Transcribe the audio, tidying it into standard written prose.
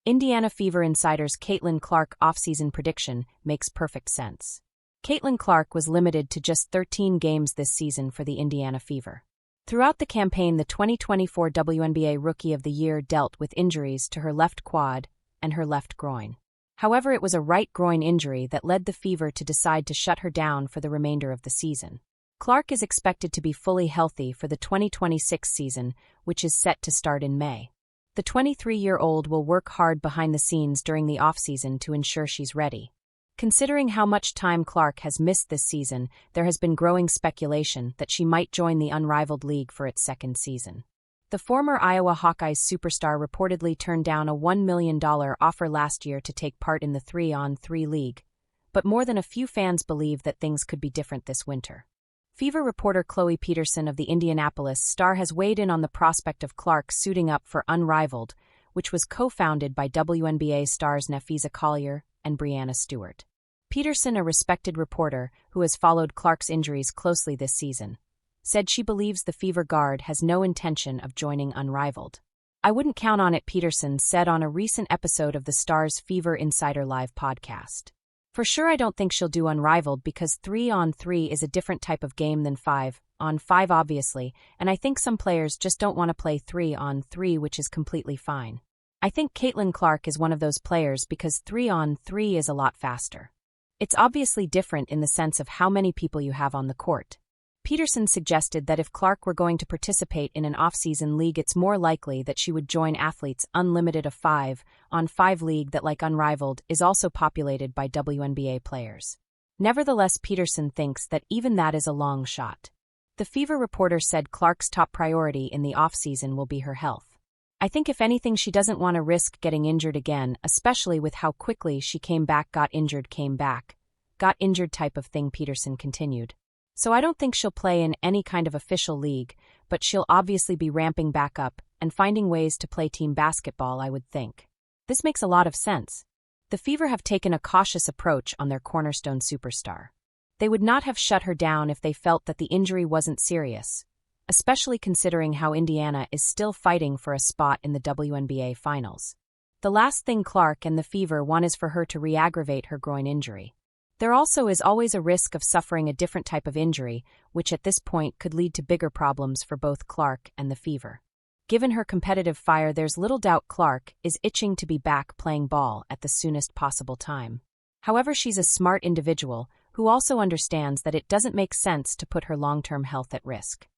Indiana Fever Insider's Caitlin Clark offseason prediction makes perfect sense. Caitlin Clark was limited to just 13 games this season for the Indiana Fever. Throughout the campaign, the 2024 WNBA Rookie of the Year dealt with injuries to her left quad and her left groin. However, it was a right groin injury that led the Fever to decide to shut her down for the remainder of the season. Clark is expected to be fully healthy for the 2026 season, which is set to start in May. The 23-year-old will work hard behind the scenes during the offseason to ensure she's ready. Considering how much time Clark has missed this season, there has been growing speculation that she might join the unrivaled league for its second season. The former Iowa Hawkeyes superstar reportedly turned down a $1 million offer last year to take part in the 3-on-3 league, but more than a few fans believe that things could be different this winter. Fever reporter Chloe Peterson of the Indianapolis Star has weighed in on the prospect of Clark suiting up for Unrivaled, which was co-founded by WNBA stars Nafisa Collier and Breanna Stewart. Peterson, a respected reporter who has followed Clark's injuries closely this season, said she believes the Fever guard has no intention of joining Unrivaled. "I wouldn't count on it," Peterson said on a recent episode of the Star's Fever Insider Live podcast. "For sure, I don't think she'll do Unrivaled because 3-on-3 is a different type of game than 5-on-5 obviously, and I think some players just don't want to play 3-on-3, which is completely fine. I think Caitlin Clark is one of those players because 3-on-3 is a lot faster. It's obviously different in the sense of how many people you have on the court." Peterson suggested that if Clark were going to participate in an off-season league, it's more likely that she would join Athletes Unlimited, a 5-on-5 league that, like Unrivaled, is also populated by WNBA players. Nevertheless, Peterson thinks that even that is a long shot. The Fever reporter said Clark's top priority in the off-season will be her health. "I think if anything, she doesn't want to risk getting injured again, especially with how quickly she came back, got injured type of thing," Peterson continued. "So I don't think she'll play in any kind of official league, but she'll obviously be ramping back up and finding ways to play team basketball, I would think." This makes a lot of sense. The Fever have taken a cautious approach on their cornerstone superstar. They would not have shut her down if they felt that the injury wasn't serious, especially considering how Indiana is still fighting for a spot in the WNBA Finals. The last thing Clark and the Fever want is for her to re-aggravate her groin injury. There also is always a risk of suffering a different type of injury, which at this point could lead to bigger problems for both Clark and the Fever. Given her competitive fire, there's little doubt Clark is itching to be back playing ball at the soonest possible time. However, she's a smart individual who also understands that it doesn't make sense to put her long-term health at risk.